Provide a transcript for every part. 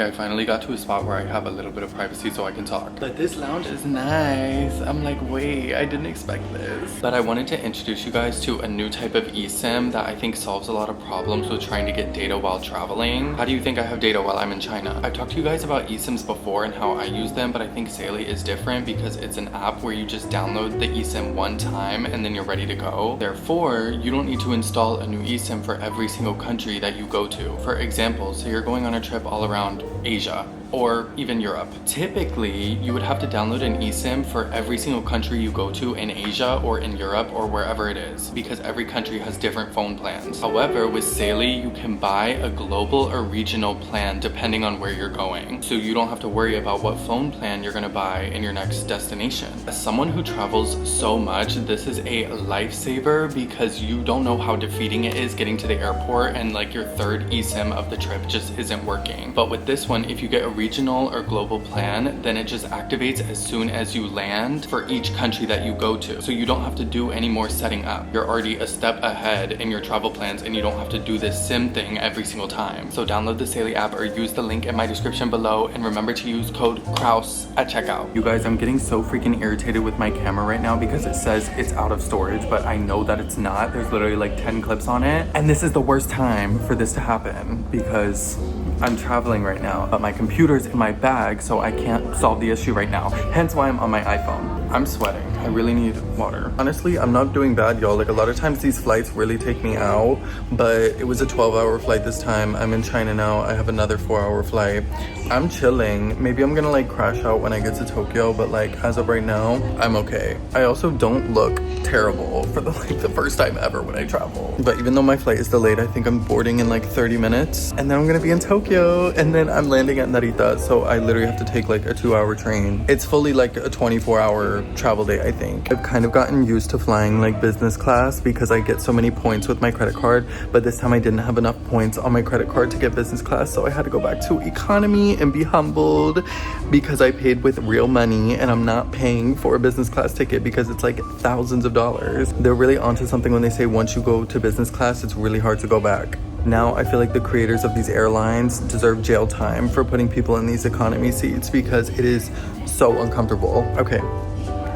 I finally got to a spot where I have a little bit of privacy so I can talk. But this lounge is nice. I'm like, wait, I didn't expect this. But I wanted to introduce you guys to a new type of eSIM that I think solves a lot of problems with trying to get data while traveling. How do you think I have data while I'm in China? I've talked to you guys about eSIMs before and how I use them, but I think Saley is different because it's an app where you just download the eSIM one time and then you're ready to go. Therefore, you don't need to install a new eSIM for every single country that you go to. For example, so you're going on a trip all around Asia or even Europe. Typically, you would have to download an eSIM for every single country you go to in Asia or in Europe or wherever it is, because every country has different phone plans. However, with Saley, you can buy a global or regional plan depending on where you're going. So you don't have to worry about what phone plan you're gonna buy in your next destination. As someone who travels so much, this is a lifesaver because you don't know how defeating it is getting to the airport and like your third eSIM of the trip just isn't working. But with this one, if you get a regional or global plan, then it just activates as soon as you land for each country that you go to. So you don't have to do any more setting up. You're already a step ahead in your travel plans and you don't have to do this SIM thing every single time. So download the Saley app or use the link in my description below and remember to use code crouse at checkout. You guys, I'm getting so freaking irritated with my camera right now because it says it's out of storage, but I know that it's not. There's literally like 10 clips on it. And this is the worst time for this to happen because I'm traveling right now, but my computer's in my bag, so I can't solve the issue right now. Hence why I'm on my iPhone. I'm sweating. I really need water. Honestly, I'm not doing bad, y'all. Like a lot of times these flights really take me out, but it was a 12-hour flight this time. I'm in China now. I have another 4-hour flight. I'm chilling. Maybe I'm gonna like crash out when I get to Tokyo, but like as of right now, I'm okay. I also don't look terrible for the first time ever when I travel. But even though my flight is delayed, I think I'm boarding in like 30 minutes and then I'm gonna be in Tokyo and then I'm landing at Narita. So I literally have to take like a 2-hour train. It's fully like a 24-hour travel day, I think. I've kind of gotten used to flying like business class because I get so many points with my credit card, but this time I didn't have enough points on my credit card to get business class, so I had to go back to economy and be humbled because I paid with real money and I'm not paying for a business class ticket because it's like thousands of dollars. They're really onto something when they say once you go to business class, it's really hard to go back. Now I feel like the creators of these airlines deserve jail time for putting people in these economy seats because it is so uncomfortable. Okay,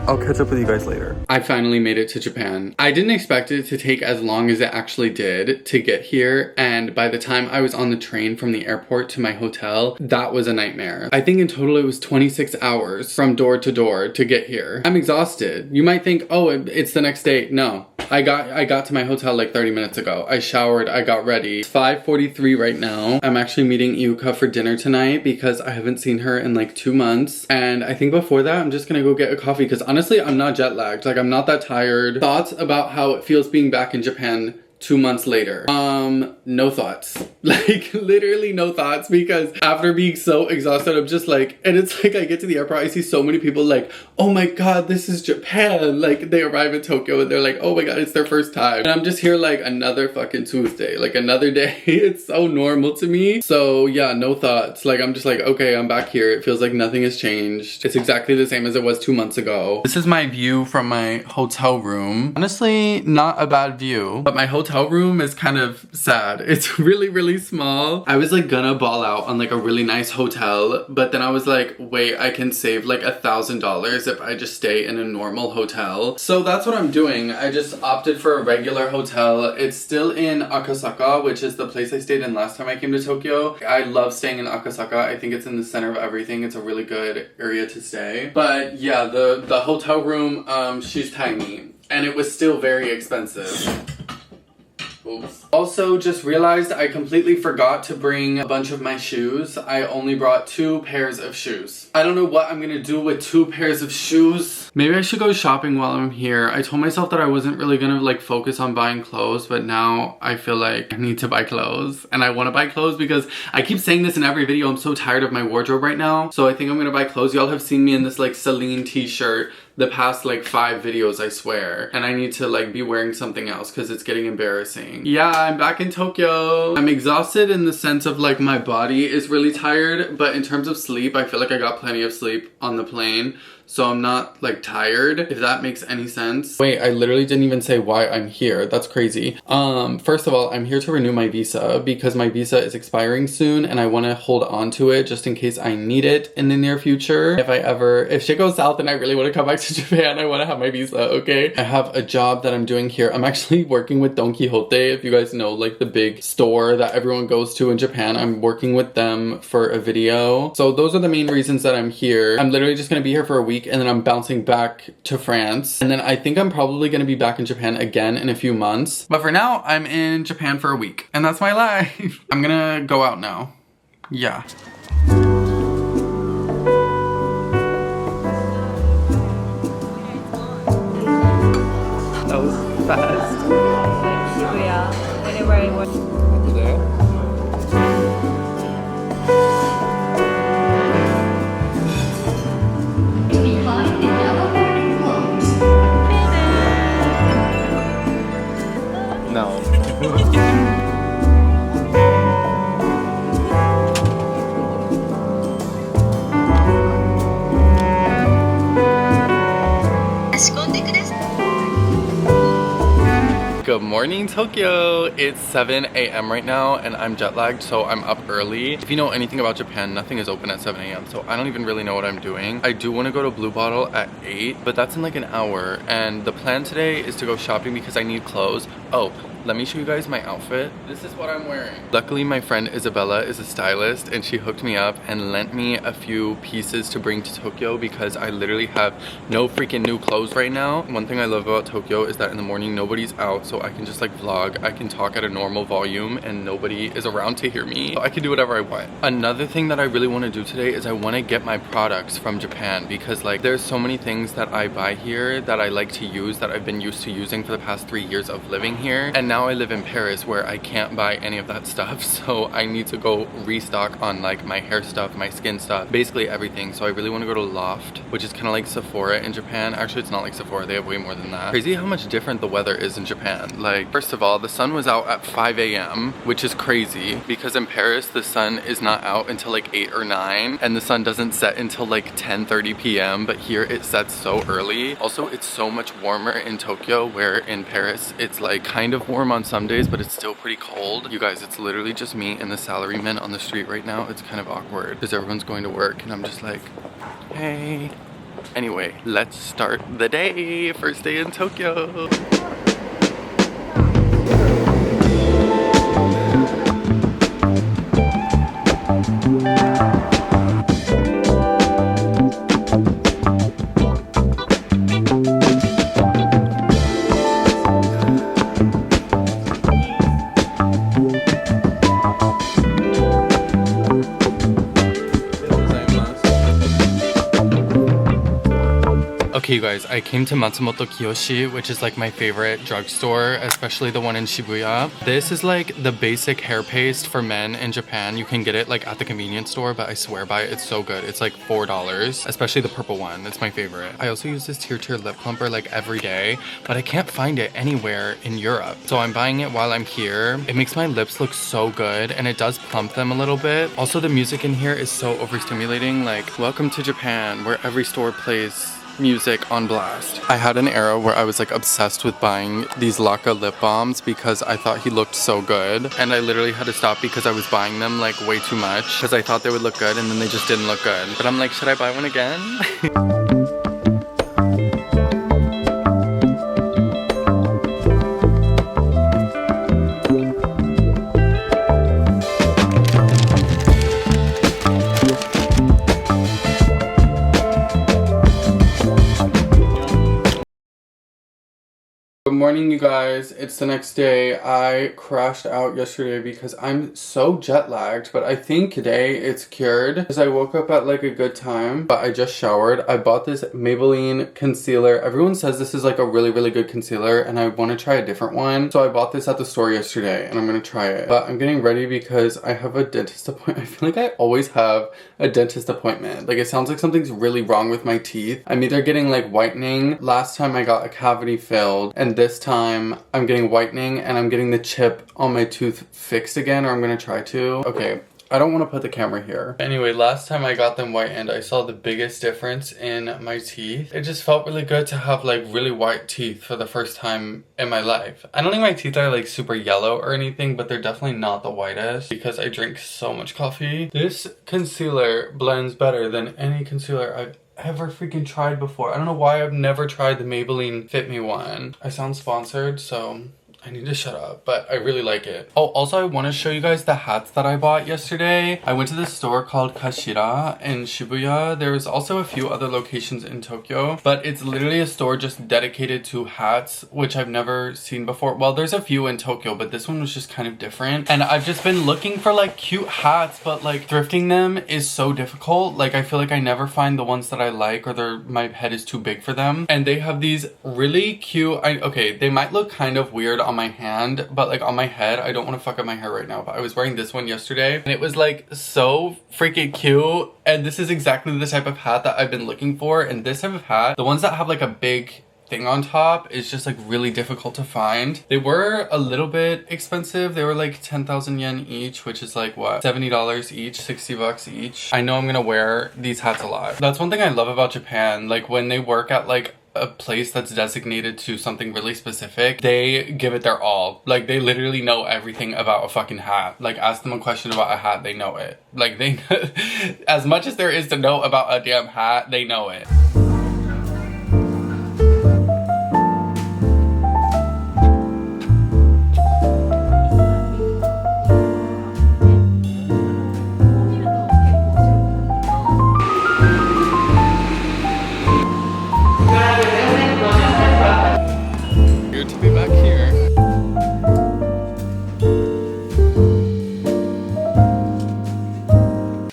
I'll catch up with you guys later. I finally made it to Japan. I didn't expect it to take as long as it actually did to get here, and by the time I was on the train from the airport to my hotel, that was a nightmare. I think in total it was 26 hours from door to door to get here. I'm exhausted. You might think, oh, it's the next day. No. I got to my hotel like 30 minutes ago. I showered, I got ready. It's 5:43 right now. I'm actually meeting Yuka for dinner tonight because I haven't seen her in like 2 months. And I think before that, I'm just gonna go get a coffee because honestly, I'm not jet lagged. Like, I'm not that tired. Thoughts about how it feels being back in Japan 2 months later? No thoughts. Like, literally no thoughts, because after being so exhausted, I'm just like, and it's like I get to the airport, I see so many people like, oh my god, this is Japan. Like, they arrive in Tokyo and they're like, oh my god, it's their first time. And I'm just here like another fucking Tuesday, like another day. It's so normal to me. So yeah, no thoughts. Like, I'm just like, okay, I'm back here. It feels like nothing has changed. It's exactly the same as it was 2 months ago. This is my view from my hotel room. Honestly, not a bad view, but my hotel room is kind of sad. It's really, really small. I was like gonna ball out on like a really nice hotel, but then I was like, wait, I can save like $1,000 if I just stay in a normal hotel. So that's what I'm doing. I just opted for a regular hotel. It's still in Akasaka, which is the place I stayed in last time I came to Tokyo. I love staying in Akasaka. I think it's in the center of everything. It's a really good area to stay. But yeah, the hotel room, she's tiny and it was still very expensive. Oops. Also, just realized I completely forgot to bring a bunch of my shoes. I only brought 2 pairs of shoes. I don't know what I'm gonna do with 2 pairs of shoes. Maybe I should go shopping while I'm here. I told myself that I wasn't really gonna like focus on buying clothes, but now I feel like I need to buy clothes. And I wanna buy clothes because I keep saying this in every video. I'm so tired of my wardrobe right now. So I think I'm gonna buy clothes. Y'all have seen me in this like Celine t-shirt the past like 5 videos, I swear. And I need to like be wearing something else because it's getting embarrassing. Yeah, I'm back in Tokyo. I'm exhausted in the sense of like my body is really tired, but in terms of sleep, I feel like I got plenty of sleep on the plane. So I'm not like tired, if that makes any sense. Wait, I literally didn't even say why I'm here. That's crazy. First of all, I'm here to renew my visa because my visa is expiring soon and I want to hold on to it just in case I need it in the near future. If shit goes south and I really want to come back to Japan, I want to have my visa, okay? I have a job that I'm doing here. I'm actually working with Don Quijote, if you guys know, like the big store that everyone goes to in Japan. I'm working with them for a video. So those are the main reasons that I'm here. I'm literally just going to be here for a week and then I'm bouncing back to France. And then I think I'm probably going to be back in Japan again in a few months. But for now, I'm in Japan for a week. And that's my life. I'm going to go out now. Yeah. That was fast. Shibuya, whenever I watch. Over there? No. Good morning, Tokyo. It's 7 a.m. right now and I'm jet lagged, so I'm up early. If you know anything about Japan, nothing is open at 7 a.m. so I don't even really know what I'm doing. I do want to go to Blue Bottle at 8, but that's in like an hour, and the plan today is to go shopping because I need clothes. Oh, let me show you guys my outfit. This is what I'm wearing. Luckily, my friend Isabella is a stylist and she hooked me up and lent me a few pieces to bring to Tokyo because I literally have no freaking new clothes right now. One thing I love about Tokyo is that in the morning, nobody's out, so I can just like vlog. I can talk at a normal volume and nobody is around to hear me. So I can do whatever I want. Another thing that I really want to do today is I want to get my products from Japan because like there's so many things that I buy here that I like to use that I've been used to using for the past 3 years of living here. And now I live in Paris where I can't buy any of that stuff, so I need to go restock on like my hair stuff, my skin stuff, basically everything. So I really want to go to Loft, which is kind of like Sephora in Japan. Actually, it's not like Sephora, they have way more than that. Crazy how much different the weather is in Japan. Like, first of all, the sun was out at 5 a.m. which is crazy because in Paris the sun is not out until like 8 or 9 and the sun doesn't set until like 10:30 p.m. but here it sets so early. Also, it's so much warmer in Tokyo, where in Paris it's like kind of warm on some days, but it's still pretty cold. You guys, it's literally just me and the salaryman on the street right now. It's kind of awkward because everyone's going to work and I'm just like, hey. Anyway, let's start the day. First day in Tokyo. Okay, you guys, I came to Matsumoto Kiyoshi, which is like my favorite drugstore, especially the one in Shibuya. This is like the basic hair paste for men in Japan. You can get it like at the convenience store, but I swear by it, it's so good. It's like $4, especially the purple one. It's my favorite. I also use this Tear lip plumper like every day, but I can't find it anywhere in Europe. So I'm buying it while I'm here. It makes my lips look so good and it does plump them a little bit. Also, the music in here is so overstimulating. Like, welcome to Japan, where every store plays music on blast. I had an era where I was like obsessed with buying these Laka lip balms because I thought he looked so good, and I literally had to stop because I was buying them like way too much because I thought they would look good and then they just didn't look good. But I'm like, should I buy one again? Good morning, you guys. It's the next day. I crashed out yesterday because I'm so jet lagged, but I think today it's cured because I woke up at like a good time, but I just showered. I bought this Maybelline concealer. Everyone says this is like a really, really good concealer and I want to try a different one. So I bought this at the store yesterday and I'm going to try it. But I'm getting ready because I have a dentist appointment. I feel like I always have a dentist appointment. Like it sounds like something's really wrong with my teeth. I'm either getting like whitening. Last time I got a cavity filled, and this time I'm getting whitening and I'm getting the chip on my tooth fixed again, or I'm gonna try to. Okay, I don't want to put the camera here. Anyway, last time I got them whitened, I saw the biggest difference in my teeth. It just felt really good to have like really white teeth for the first time in my life. I don't think my teeth are like super yellow or anything, but they're definitely not the whitest because I drink so much coffee. This concealer blends better than any concealer I've ever freaking tried before. I don't know why I've never tried the Maybelline Fit Me one. I sound sponsored, so I need to shut up, but I really like it. Oh, also I want to show you guys the hats that I bought yesterday. I went to this store called Kashira in Shibuya. There's also a few other locations in Tokyo, but it's literally a store just dedicated to hats, which I've never seen before. Well, there's a few in Tokyo, but this one was just kind of different. And I've just been looking for like cute hats, but like thrifting them is so difficult. Like I feel like I never find the ones that I like, or my head is too big for them. And they have these really cute, okay, they might look kind of weird on my hand, but like on my head, I don't want to fuck up my hair right now, but I was wearing this one yesterday and it was like so freaking cute. And this is exactly the type of hat that I've been looking for. And this type of hat, the ones that have like a big thing on top, is just like really difficult to find. They were a little bit expensive. They were like 10,000 yen each, which is like what, $70 each, 60 bucks each. I know I'm gonna wear these hats a lot. That's one thing I love about Japan. Like when they work at like a place that's designated to something really specific, they give it their all. Like they literally know everything about a fucking hat. Like ask them a question about a hat, they know it. Like they as much as there is to know about a damn hat, they know it.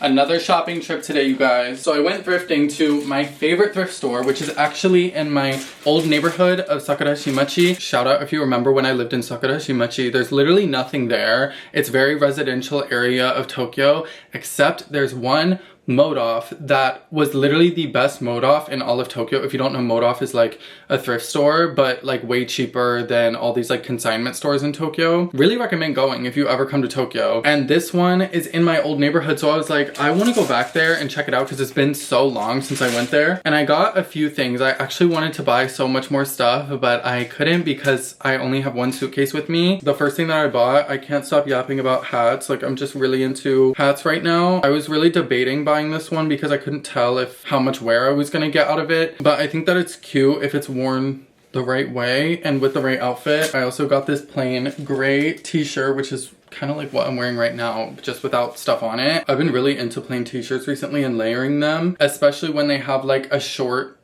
Another shopping trip today, you guys. So I went thrifting to my favorite thrift store, which is actually in my old neighborhood of Sakurashimachi. Shout out if you remember when I lived in Sakurashimachi. There's literally nothing there. It's a very residential area of Tokyo, except there's one Modoff that was literally the best Modoff in all of Tokyo. If you don't know, Modoff is like a thrift store, but like way cheaper than all these like consignment stores in Tokyo. Really recommend going if you ever come to Tokyo. And this one is in my old neighborhood, so I was like, I want to go back there and check it out because it's been so long since I went there. And I got a few things. I actually wanted to buy so much more stuff, but I couldn't because I only have one suitcase with me. The first thing that I bought, I can't stop yapping about hats. Like I'm just really into hats right now. I was really debating buying this one because I couldn't tell how much wear I was gonna get out of it, but I think that it's cute if it's worn the right way and with the right outfit. I also got this plain gray t-shirt, which is kind of like what I'm wearing right now, just without stuff on it. I've been really into plain t-shirts recently and layering them, especially when they have like a short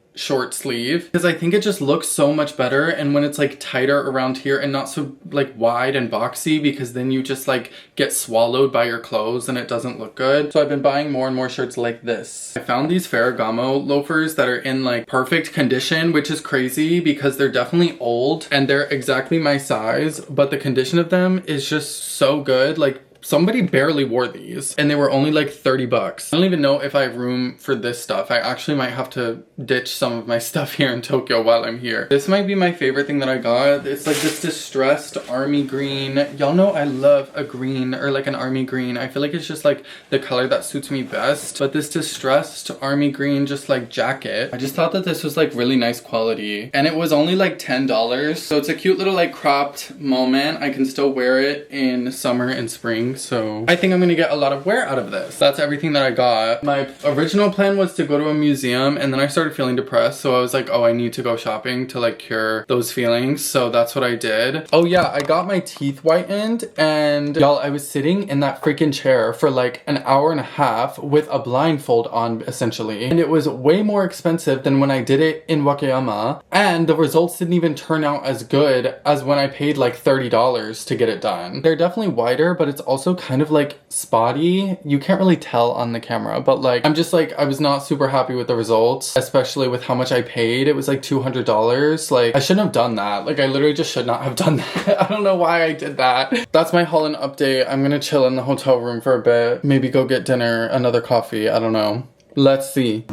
sleeve, because I think it just looks so much better. And when it's like tighter around here and not so like wide and boxy, because then you just like get swallowed by your clothes and it doesn't look good. So I've been buying more and more shirts like this. I found these Ferragamo loafers that are in like perfect condition, which is crazy because they're definitely old and they're exactly my size, but the condition of them is just so good. Like somebody barely wore these and they were only like 30 bucks. I don't even know if I have room for this stuff. I actually might have to ditch some of my stuff here in Tokyo while I'm here. This might be my favorite thing that I got. It's like this distressed army green. Y'all know I love a green or like an army green. I feel like it's just like the color that suits me best. But this distressed army green just like jacket, I just thought that this was like really nice quality. And it was only like $10. So it's a cute little like cropped moment. I can still wear it in summer and spring. so I think I'm gonna get a lot of wear out of this. That's everything that I got. My original plan was to go to a museum, and then I started feeling depressed, so I was like, oh, I need to go shopping to like cure those feelings, so that's what I did. Oh yeah, I got my teeth whitened, and y'all, I was sitting in that freaking chair for like an hour and a half with a blindfold on, essentially, and it was way more expensive than when I did it in Wakayama, and the results didn't even turn out as good as when I paid like $30 to get it done. They're definitely whiter, but it's also kind of like spotty. You can't really tell on the camera, but like I'm just like, I was not super happy with the results, especially with how much I paid. It was like $200. Like I shouldn't have done that. Like I literally just should not have done that. I don't know why I did that. That's my haul and update. I'm gonna chill in the hotel room for a bit, maybe go get dinner, another coffee, I don't know. Let's see.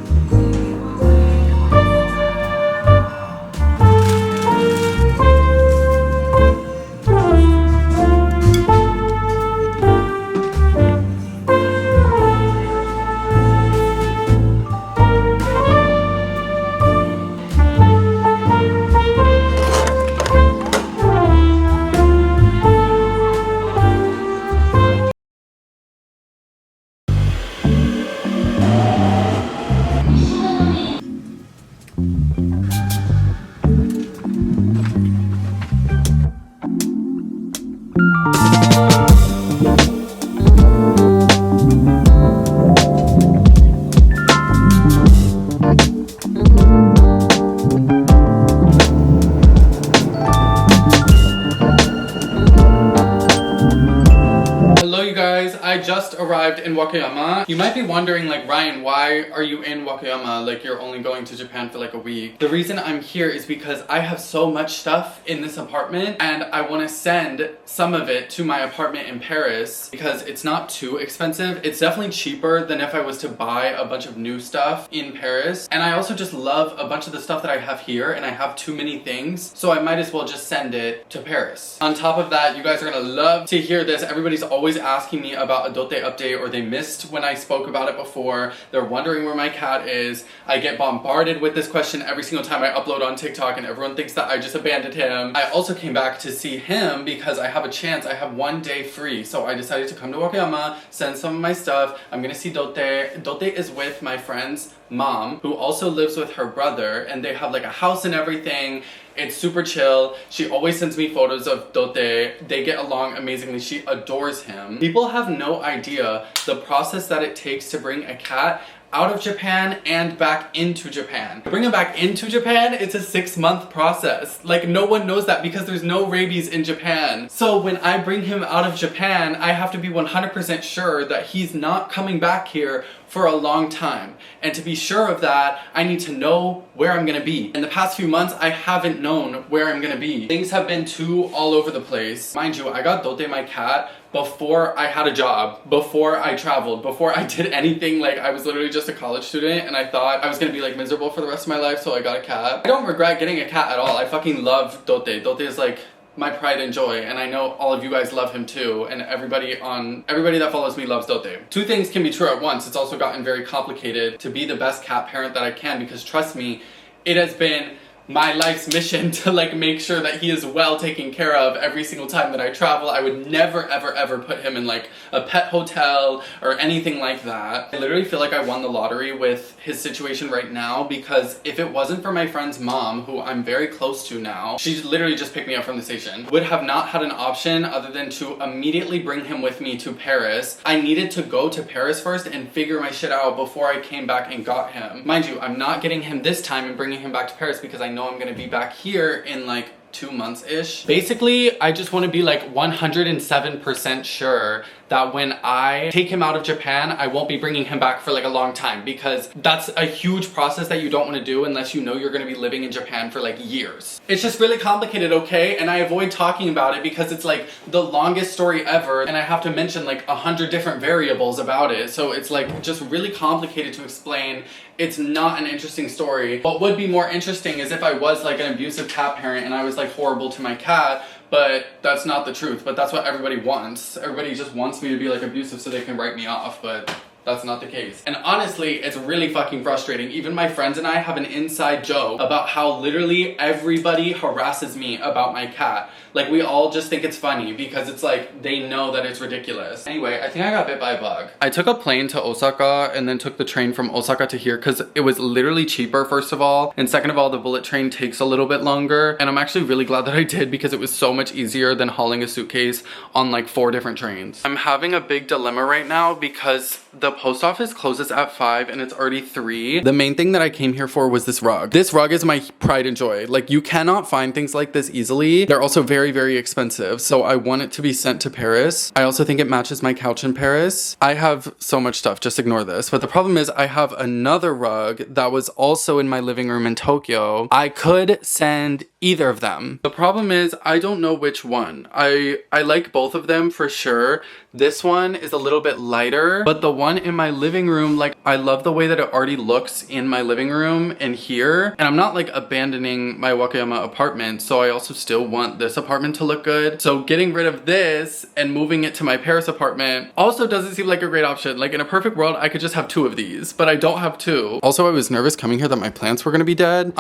I just arrived in Wakayama. You might be wondering, like, Ryan, why are you in Wakayama? Like, you're only going to Japan for like a week. The reason I'm here is because I have so much stuff in this apartment, and I want to send some of it to my apartment in Paris because it's not too expensive. It's definitely cheaper than if I was to buy a bunch of new stuff in Paris. And I also just love a bunch of the stuff that I have here, and I have too many things, so I might as well just send it to Paris. On top of that, you guys are gonna love to hear this. Everybody's always asking me about a Dote update, or they missed when I spoke about it before. They're wondering where my cat is. I get bombarded with this question every single time I upload on TikTok, and everyone thinks that I just abandoned him. I also came back to see him because I have a chance. I have one day free, so I decided to come to Wakayama, send some of my stuff. I'm gonna see Dote. Dote is with my friend's mom, who also lives with her brother, and they have like a house and everything. It's super chill. She always sends me photos of Dote. They get along amazingly. She adores him. People have no idea the process that it takes to bring a cat out of Japan and back into Japan. To bring him back into Japan, it's a 6-month process. Like, no one knows that because there's no rabies in Japan. So when I bring him out of Japan, I have to be 100% sure that he's not coming back here for a long time. And to be sure of that, I need to know where I'm gonna be. In the past few months, I haven't known where I'm gonna be. Things have been too all over the place. Mind you, I got Dote, my cat, before I had a job, before I traveled, before I did anything. Like, I was literally just a college student, and I thought I was gonna be like miserable for the rest of my life, so I got a cat. I don't regret getting a cat at all. I fucking love Dote. Dote is like my pride and joy, and I know all of you guys love him too, and everybody that follows me loves Dote. Two things can be true at once. It's also gotten very complicated to be the best cat parent that I can, because trust me, it has been my life's mission to like make sure that he is well taken care of every single time that I travel. I would never ever ever put him in like a pet hotel or anything like that. I literally feel like I won the lottery with his situation right now, because if it wasn't for my friend's mom, who I'm very close to now, she literally just picked me up from the station, would have not had an option other than to immediately bring him with me to Paris. I needed to go to Paris first and figure my shit out before I came back and got him. Mind you, I'm not getting him this time and bringing him back to Paris because I know I'm gonna be back here in like 2 months-ish. Basically, I just want to be like 107% sure that when I take him out of Japan, I won't be bringing him back for like a long time, because that's a huge process that you don't want to do unless you know you're going to be living in Japan for like years. It's just really complicated, okay? And I avoid talking about it because it's like the longest story ever, and I have to mention like 100 different variables about it, so it's like just really complicated to explain. It's not an interesting story. What would be more interesting is if I was like an abusive cat parent and I was like horrible to my cat, but that's not the truth. But that's what everybody wants. Everybody just wants me to be like abusive so they can write me off, but That's not the case. And honestly, it's really fucking frustrating. Even my friends and I have an inside joke about how literally everybody harasses me about my cat. Like, we all just think it's funny because it's like, they know that it's ridiculous. Anyway, I think I got bit by a bug. I took a plane to Osaka and then took the train from Osaka to here because it was literally cheaper, first of all. And second of all, the bullet train takes a little bit longer. And I'm actually really glad that I did because it was so much easier than hauling a suitcase on like 4 different trains. I'm having a big dilemma right now because the post office closes at 5 and it's already 3. The main thing that I came here for was this rug. This rug is my pride and joy. Like, you cannot find things like this easily. They're also very, very expensive. So I want it to be sent to Paris. I also think it matches my couch in Paris. I have so much stuff, just ignore this. But the problem is I have another rug that was also in my living room in Tokyo. I could send either of them. The problem is I don't know which one. I like both of them for sure. This one is a little bit lighter, but the one in my living room, like, I love the way that it already looks in my living room and here. And I'm not like abandoning my Wakayama apartment, so I also still want this apartment to look good. So getting rid of this and moving it to my Paris apartment also doesn't seem like a great option. Like, in a perfect world, I could just have 2 of these, but I don't have 2. Also, I was nervous coming here that my plants were gonna be dead.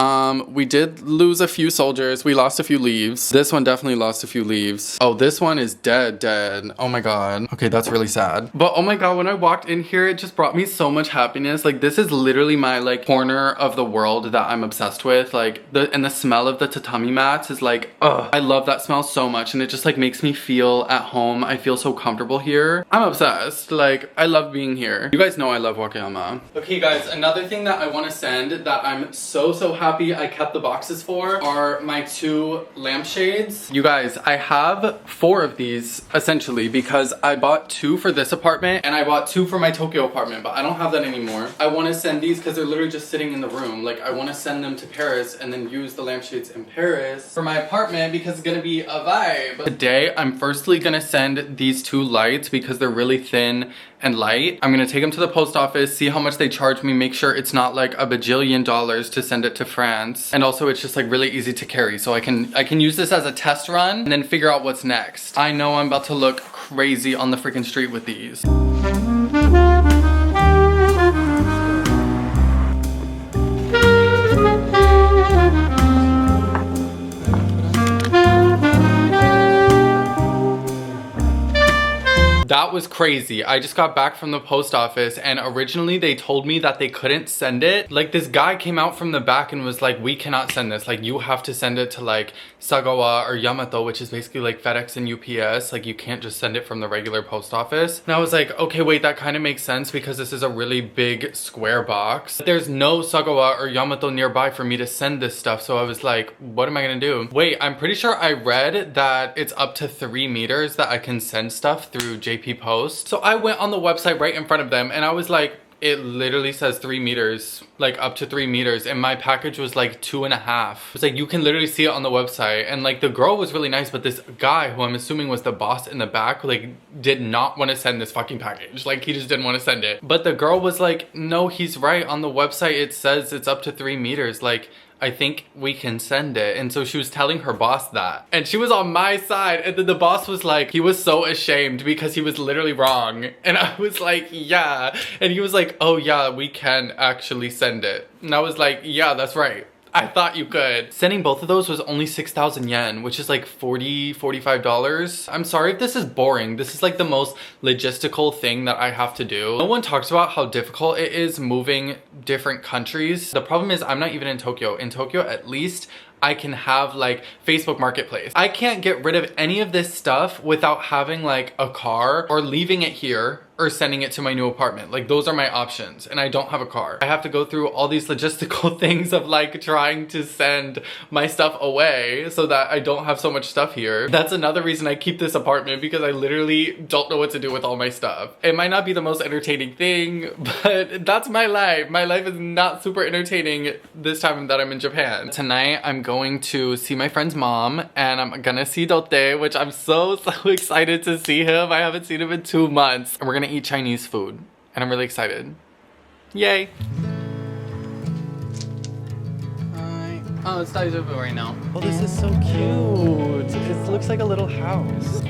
We did lose a few soldiers. We lost a few leaves. This one definitely lost a few leaves. Oh, this one is dead. Oh my god. Okay, that's really sad. But oh my god, when I walked in here, it just brought me so much happiness. Like, this is literally my like corner of the world that I'm obsessed with. Like, the smell of the tatami mats is like, ugh. I love that smell so much, and it just like makes me feel at home. I feel so comfortable here. I'm obsessed. Like, I love being here. You guys know I love Wakayama. Okay guys, another thing that I want to send that I'm so happy I kept the boxes for are my 2 lampshades. You guys, I have 4 of these essentially because I bought 2 for this apartment and I bought 2 for my Tokyo apartment, but I don't have that anymore. I want to send these because they're literally just sitting in the room. Like, I want to send them to Paris and then use the lampshades in Paris for my apartment because it's gonna be a vibe. Today, I'm firstly gonna send these 2 lights because they're really thin and light. I'm gonna take them to the post office, see how much they charge me, make sure it's not like a bajillion dollars to send it to France. And also it's just like really easy to carry. So I can use this as a test run and then figure out what's next. I know I'm about to look crazy on the freaking street with these. That was crazy. I just got back from the post office and originally they told me that they couldn't send it. Like, this guy came out from the back and was like, we cannot send this. Like, you have to send it to like Sagawa or Yamato, which is basically like FedEx and UPS. Like, you can't just send it from the regular post office. And I was like, okay, wait, that kind of makes sense because this is a really big square box. There's no Sagawa or Yamato nearby for me to send this stuff. So I was like, what am I gonna do? Wait, I'm pretty sure I read that it's up to 3 meters that I can send stuff through JP Post. So I went on the website right in front of them and I was like, it literally says 3 meters, like up to 3 meters, and my package was like 2.5. It's like, you can literally see it on the website. And like, the girl was really nice, but this guy, who I'm assuming was the boss in the back, like did not want to send this fucking package. Like, he just didn't want to send it. But the girl was like, no, he's right, on the website it says it's up to 3 meters. Like, I think we can send it. And so she was telling her boss that. And she was on my side. And then the boss was like, he was so ashamed because he was literally wrong. And I was like, yeah. And he was like, oh yeah, we can actually send it. And I was like, yeah, that's right. I thought you could. Sending both of those was only 6,000 yen, which is like $45. I'm sorry if this is boring. This is like the most logistical thing that I have to do. No one talks about how difficult it is moving different countries. The problem is I'm not even in Tokyo. In Tokyo, at least, I can have like Facebook Marketplace. I can't get rid of any of this stuff without having like a car or leaving it here or sending it to my new apartment. Like, those are my options, and I don't have a car. I have to go through all these logistical things of like trying to send my stuff away so that I don't have so much stuff here. That's another reason I keep this apartment, because I literally don't know what to do with all my stuff. It might not be the most entertaining thing, but that's my life. My life is not super entertaining this time that I'm in Japan. Tonight, I'm going to see my friend's mom, and I'm gonna see Dote, which I'm so excited to see him. I haven't seen him in 2 months. And we're gonna eat Chinese food, and I'm really excited. Yay! Hi. Oh, it's Daijoubu right now. Oh, this is so cute. It looks like a little house.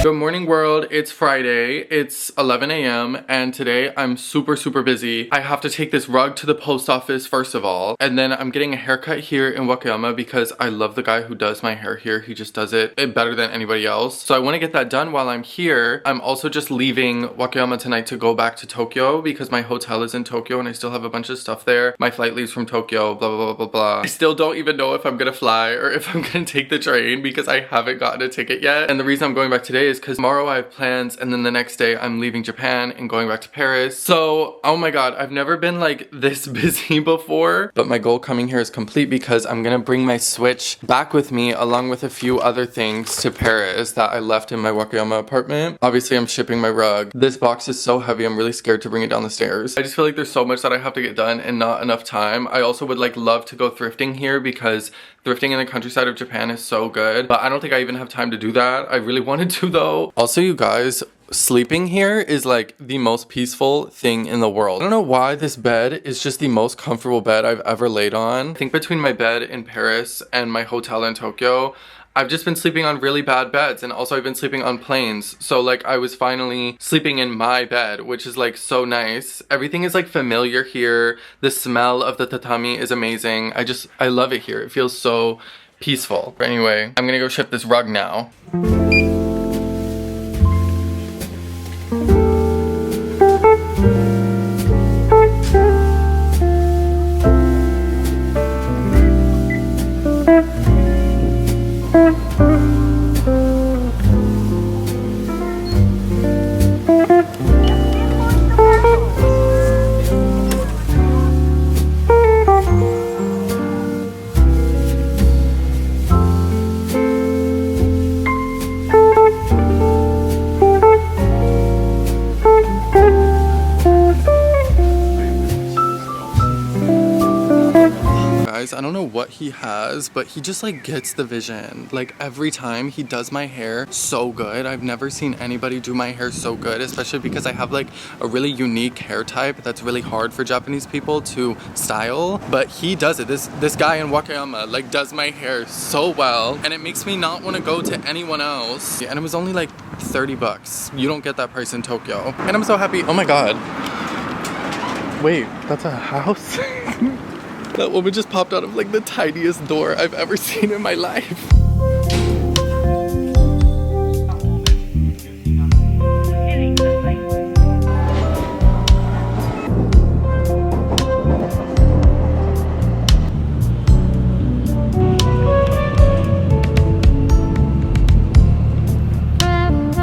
Good morning world, it's Friday, it's 11 a.m. and today I'm super busy. I have to take this rug to the post office first of all, and then I'm getting a haircut here in Wakayama because I love the guy who does my hair here. He just does it better than anybody else. So I want to get that done while I'm here. I'm also just leaving Wakayama tonight to go back to Tokyo because my hotel is in Tokyo and I still have a bunch of stuff there. My flight leaves from Tokyo, blah blah blah blah blah. I still don't even know if I'm gonna fly or if I'm gonna take the train because I haven't gotten a ticket yet. And the reason I'm going back today is because tomorrow I have plans and then the next day I'm leaving Japan and going back to Paris. So, oh my god, I've never been like this busy before. But my goal coming here is complete because I'm gonna bring my Switch back with me along with a few other things to Paris that I left in my Wakayama apartment. Obviously, I'm shipping my rug. This box is so heavy, I'm really scared to bring it down the stairs. I just feel like there's so much that I have to get done and not enough time. I also would like love to go thrifting here because thrifting in the countryside of Japan is so good, but I don't think I even have time to do that. I really wanted to though. Also, you guys, sleeping here is like the most peaceful thing in the world. I don't know why this bed is just the most comfortable bed I've ever laid on. I think between my bed in Paris and my hotel in Tokyo, I've just been sleeping on really bad beds, and also I've been sleeping on planes. So like I was finally sleeping in my bed, which is like so nice. Everything is like familiar here. The smell of the tatami is amazing. I love it here. It feels so peaceful. But anyway, I'm gonna go ship this rug now. I don't know what he has, but he just like gets the vision. Like every time he does my hair so good. I've never seen anybody do my hair so good, especially because I have like a really unique hair type that's really hard for Japanese people to style, but he does it. This guy in Wakayama like does my hair so well, and it makes me not want to go to anyone else. And it was only like 30 bucks. You don't get that price in Tokyo. And I'm so happy. Oh my god. Wait, that's a house? That woman just popped out of like the tiniest door I've ever seen in my life.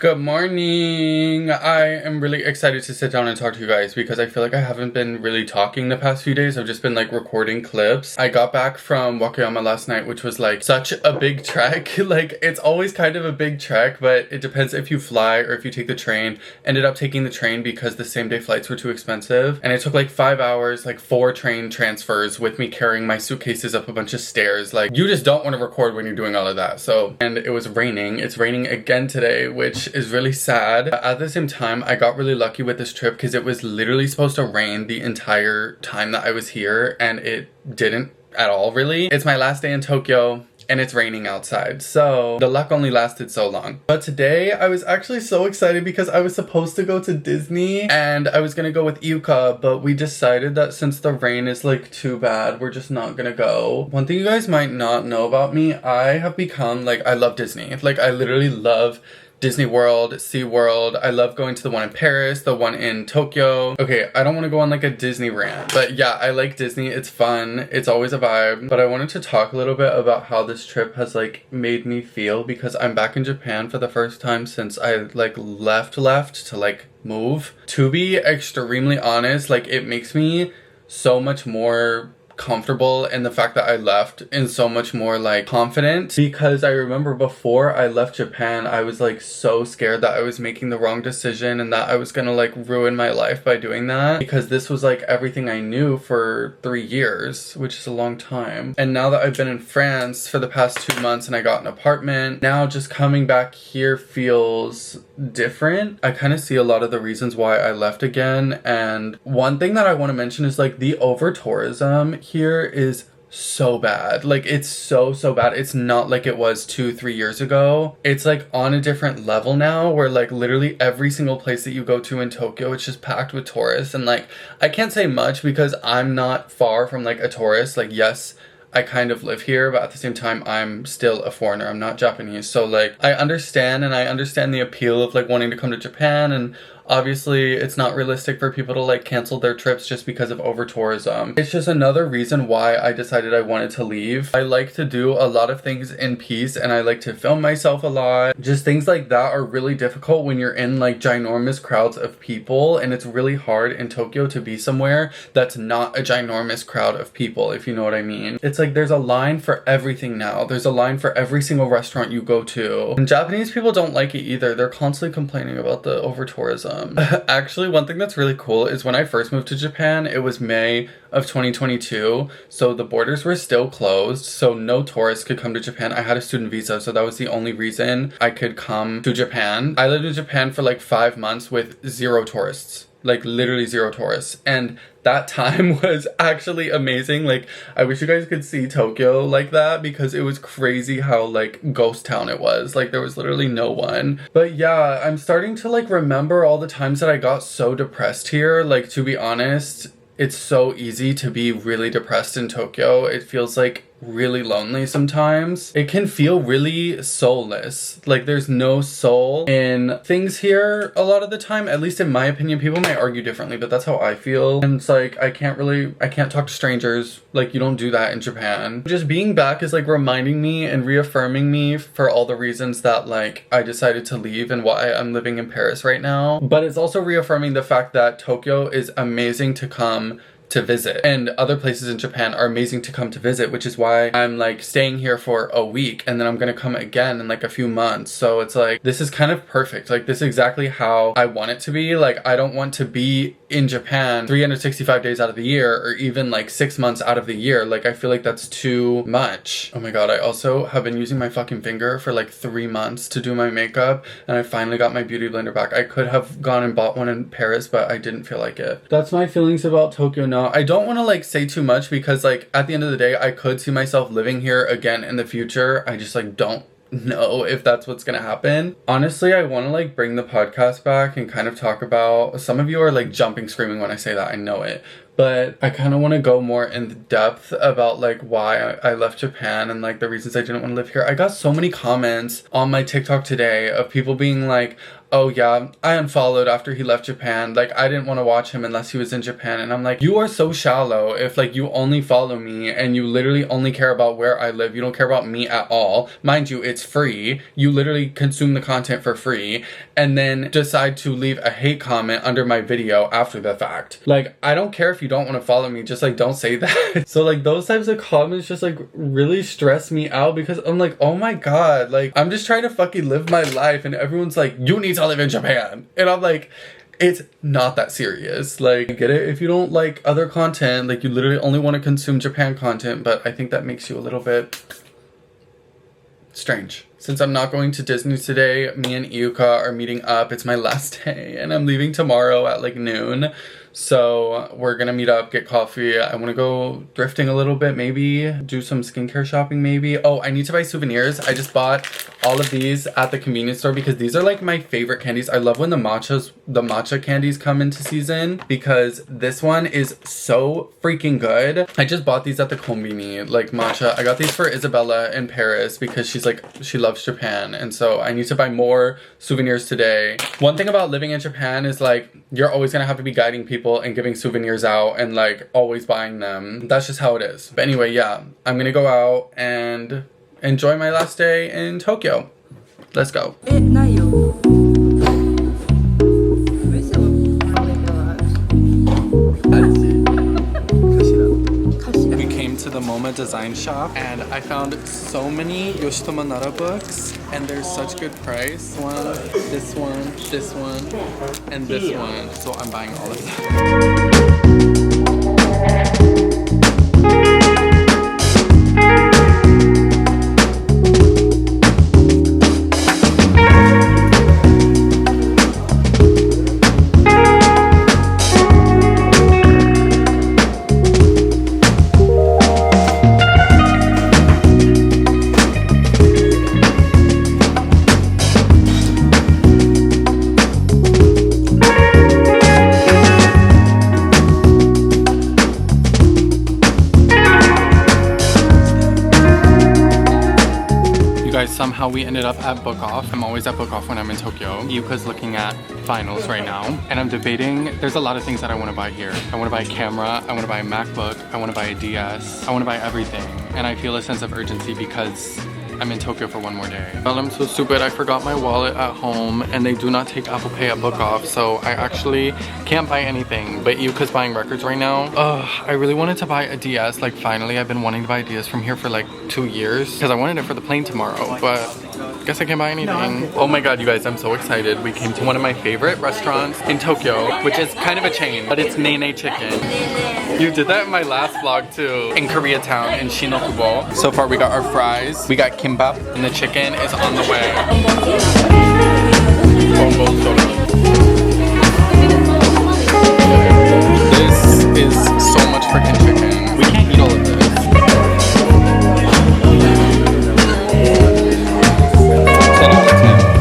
Good morning. I am really excited to sit down and talk to you guys because I feel like I haven't been really talking the past few days. I've just been like recording clips. I got back from Wakayama last night, which was like such a big trek. Like it's always kind of a big trek, but it depends if you fly or if you take the train. Ended up taking the train because the same day flights were too expensive. And it took like 5 hours, like 4 train transfers with me carrying my suitcases up a bunch of stairs. Like you just don't want to record when you're doing all of that. So, and it was raining. It's raining again today, which is really sad. At the same time, I got really lucky with this trip because it was literally supposed to rain the entire time that I was here, and it didn't at all really. It's my last day in Tokyo and it's raining outside, so the luck only lasted so long. But today I was actually so excited because I was supposed to go to Disney and I was gonna go with Yuka, but we decided that since the rain is like too bad, we're just not gonna go. One thing you guys might not know about me, I have become like, I love Disney. Like I literally love Disney World, SeaWorld. I love going to the one in Paris, the one in Tokyo. Okay, I don't want to go on like a Disney rant, but yeah, I like Disney. It's fun. It's always a vibe. But I wanted to talk a little bit about how this trip has like made me feel because I'm back in Japan for the first time since I like left to like move. To be extremely honest, like it makes me so much more comfortable in the fact that I left and so much more like confident, because I remember before I left Japan I was like so scared that I was making the wrong decision and that I was gonna like ruin my life by doing that, because this was like everything I knew for 3 years, which is a long time. And now that I've been in France for the past 2 months and I got an apartment, now just coming back here feels different. I kind of see a lot of the reasons why I left again. And one thing that I want to mention is like the over tourism here is so bad. Like, it's so bad. It's not like it was 2-3 years ago. It's like on a different level now, where like literally every single place that you go to in Tokyo, it's just packed with tourists. And like, I can't say much because I'm not far from like a tourist. Like, yes, I kind of live here, but at the same time, I'm still a foreigner. I'm not Japanese. So like, I understand the appeal of like wanting to come to Japan, and obviously it's not realistic for people to like cancel their trips just because of over tourism. It's just another reason why I decided I wanted to leave. I like to do a lot of things in peace, and I like to film myself a lot. Just things like that are really difficult when you're in like ginormous crowds of people, and it's really hard in Tokyo to be somewhere that's not a ginormous crowd of people, if you know what I mean. It's like there's a line for everything now. There's a line for every single restaurant you go to. And Japanese people don't like it either. They're constantly complaining about the over tourism. Actually, one thing that's really cool is when I first moved to Japan, it was May of 2022, so the borders were still closed, so no tourists could come to Japan. I had a student visa, so that was the only reason I could come to Japan. I lived in Japan for like 5 months with 0 tourists. Like literally 0 tourists, and that time was actually amazing. Like, I wish you guys could see Tokyo like that, because it was crazy how like ghost town it was. Like, there was literally no one. But yeah, I'm starting to like remember all the times that I got so depressed here. Like, to be honest, it's so easy to be really depressed in Tokyo. It feels like really lonely sometimes. It can feel really soulless. Like, there's no soul in things here a lot of the time, at least in my opinion. People may argue differently, but that's how I feel. And it's like, I can't talk to strangers. Like, you don't do that in Japan. Just being back is like reminding me and reaffirming me for all the reasons that like I decided to leave and why I'm living in Paris right now. But it's also reaffirming the fact that Tokyo is amazing to come to visit, and other places in Japan are amazing to come to visit, which is why I'm like staying here for a week, and then I'm gonna come again in like a few months. So it's like, this is kind of perfect. Like, this is exactly how I want it to be. Like, I don't want to be in Japan 365 days out of the year, or even like 6 months out of the year. Like, I feel like that's too much. Oh my god, I also have been using my fucking finger for like 3 months to do my makeup, and I finally got my beauty blender back. I could have gone and bought one in Paris, but I didn't feel like it. That's my feelings about Tokyo now. I don't want to like say too much, because like at the end of the day, I could see myself living here again in the future. I just like don't know if that's what's gonna happen. Honestly, I want to like bring the podcast back and kind of talk about, some of you are like jumping screaming when I say that, I know it, but I kind of want to go more in depth about like why I left Japan and like the reasons I didn't want to live here. I got so many comments on my TikTok today of people being like, oh yeah, I unfollowed after he left Japan. Like, I didn't want to watch him unless he was in Japan. And I'm like, you are so shallow if like you only follow me and you literally only care about where I live. You don't care about me at all. Mind you, it's free. You literally consume the content for free and then decide to leave a hate comment under my video after the fact. Like, I don't care if you don't want to follow me, just like don't say that. So like those types of comments just like really stress me out, because I'm like, oh my god, like I'm just trying to fucking live my life and everyone's like, you need to live in Japan. And I'm like, it's not that serious. Like, I get it if you don't like other content, like you literally only want to consume Japan content, but I think that makes you a little bit strange. Since I'm not going to Disney today, me and Iuka are meeting up. It's my last day and I'm leaving tomorrow at like noon. So we're gonna meet up, get coffee. I want to go thrifting a little bit, maybe do some skincare shopping maybe. Oh, I need to buy souvenirs. I just bought all of these at the convenience store because these are like my favorite candies. I love when the matcha candies come into season, because this one is so freaking good. I just bought these at the kombini, like matcha. I got these for Isabella in Paris because she's like, she loves Japan, and so I need to buy more souvenirs today. One thing about living in Japan is like, you're always gonna have to be guiding people and giving souvenirs out and like always buying them. That's just how it is. But anyway, yeah, I'm gonna go out and enjoy my last day in Tokyo. Let's go. We came to the MoMA design shop and I found so many Yoshitomo Nara books, and they're such good price. This one, and this one. So I'm buying all of them. guys, somehow we ended up at Book Off. I'm always at Book Off when I'm in Tokyo. Yuka's looking at finals right now. And I'm debating, there's a lot of things that I want to buy here. I want to buy a camera, I want to buy a MacBook, I want to buy a DS, I want to buy everything. And I feel a sense of urgency because I'm in Tokyo for one more day. Well, I'm so stupid. I forgot my wallet at home and they do not take Apple Pay at Book Off, so I actually can't buy anything. But Yuka's buying records right now. I really wanted to buy a DS. Like, finally, I've been wanting to buy a DS from here for like 2 years because I wanted it for the plane tomorrow, but I guess I can't buy anything. Oh my god, you guys, I'm so excited. We came to one of my favorite restaurants in Tokyo, which is kind of a chain, but it's Nene Chicken. You did that in my last vlog too, in Koreatown in Shinokubo. So far we got our fries, we got kimbap, and the chicken is on the way. This is so much freaking chicken. We can't eat all of this.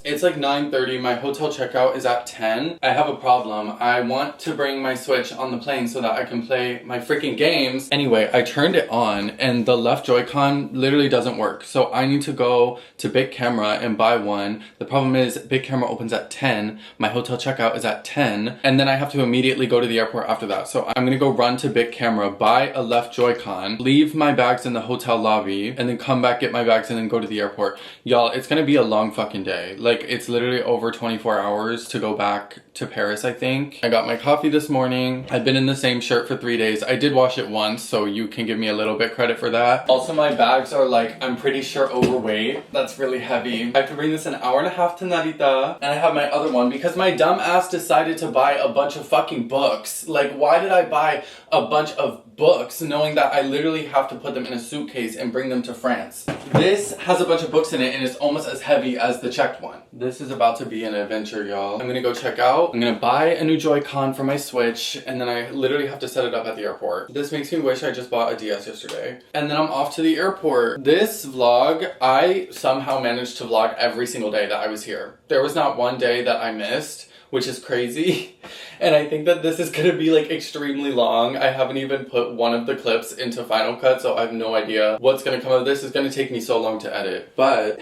It's like 9:30, my hotel checkout is at 10. I have a problem. I want to bring my Switch on the plane so that I can play my freaking games. Anyway, I turned it on and the left Joy-Con literally doesn't work. So I need to go to Big Camera and buy one. The problem is Big Camera opens at 10. My hotel checkout is at 10. And then I have to immediately go to the airport after that. So I'm gonna go run to Big Camera, buy a left Joy-Con, leave my bags in the hotel lobby, and then come back, get my bags, and then go to the airport. Y'all, it's gonna be a long fucking day. Like, it's literally over 24 hours to go back to Paris, I think. I got my coffee this morning. I've been in the same shirt for 3 days. I did wash it once, so you can give me a little bit credit for that. Also, my bags are like, I'm pretty sure overweight. That's really heavy. I have to bring this an hour and a half to Narita. And I have my other one because my dumb ass decided to buy a bunch of fucking books. Like, why did I buy a bunch of books knowing that I literally have to put them in a suitcase and bring them to France? This has a bunch of books in it and it's almost as heavy as the checked one. This is about to be an adventure, y'all. I'm gonna go check out. I'm gonna buy a new Joy-Con for my Switch and then I literally have to set it up at the airport. This makes me wish I just bought a DS yesterday. And then I'm off to the airport. This vlog, I somehow managed to vlog every single day that I was here. There was not one day that I missed, which is crazy. And I think that this is gonna be like extremely long. I haven't even put one of the clips into Final Cut, so I have no idea what's gonna come of this. It's gonna take me so long to edit. But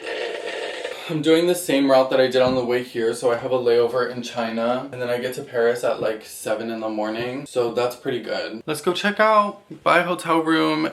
I'm doing the same route that I did on the way here, so I have a layover in China, and then I get to Paris at like 7 in the morning, so that's pretty good. Let's go check out, buy a hotel room.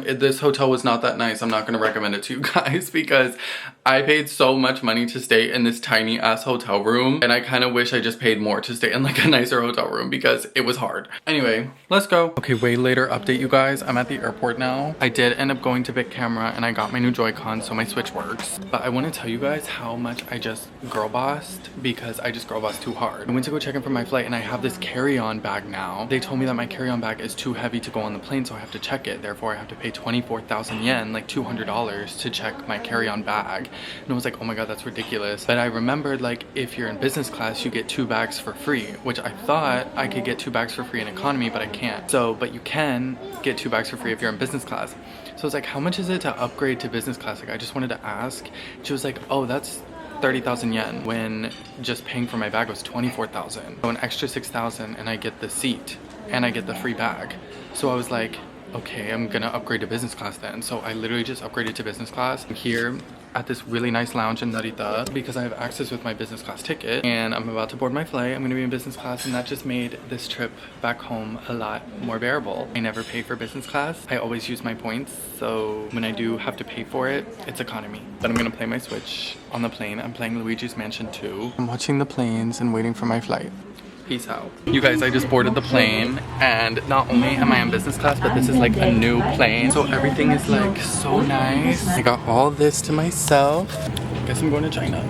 This hotel was not that nice. I'm not gonna recommend it to you guys because I paid so much money to stay in this tiny ass hotel room, and I kind of wish I just paid more to stay in like a nicer hotel room because it was hard. Anyway, let's go. Okay, way later update, you guys. I'm at the airport now. I did end up going to Big Camera and I got my new Joy-Con so my Switch works, but I want to tell you guys how much I just girl bossed because I just girl bossed too hard. I went to go check in for my flight and I have this carry-on bag now. They told me that my carry-on bag is too heavy to go on the plane, so I have to check it. Therefore, I have to pay 24,000 yen, like $200 to check my carry-on bag. And I was like, oh my god, that's ridiculous. But I remembered, like, if you're in business class, you get 2 bags for free, which I thought I could get 2 bags for free in economy, but I can't. So, but you can get 2 bags for free if you're in business class. So I was like, how much is it to upgrade to business class? Like, I just wanted to ask. She was like, oh, that's 30,000 yen, when just paying for my bag was 24,000. So an extra 6,000 and I get the seat and I get the free bag. So I was like, okay, I'm gonna upgrade to business class then. So I literally just upgraded to business class. I'm here at this really nice lounge in Narita because I have access with my business class ticket and I'm about to board my flight. I'm gonna be in business class, and that just made this trip back home a lot more bearable. I never pay for business class. I always use my points, so when I do have to pay for it, it's economy. But I'm gonna play my Switch on the plane. I'm playing Luigi's Mansion 2. I'm watching the planes and waiting for my flight. Peace out. You guys, I just boarded the plane and not only am I in business class, but this is like a new plane. So everything is like so nice. I got all this to myself. Guess I'm going to China.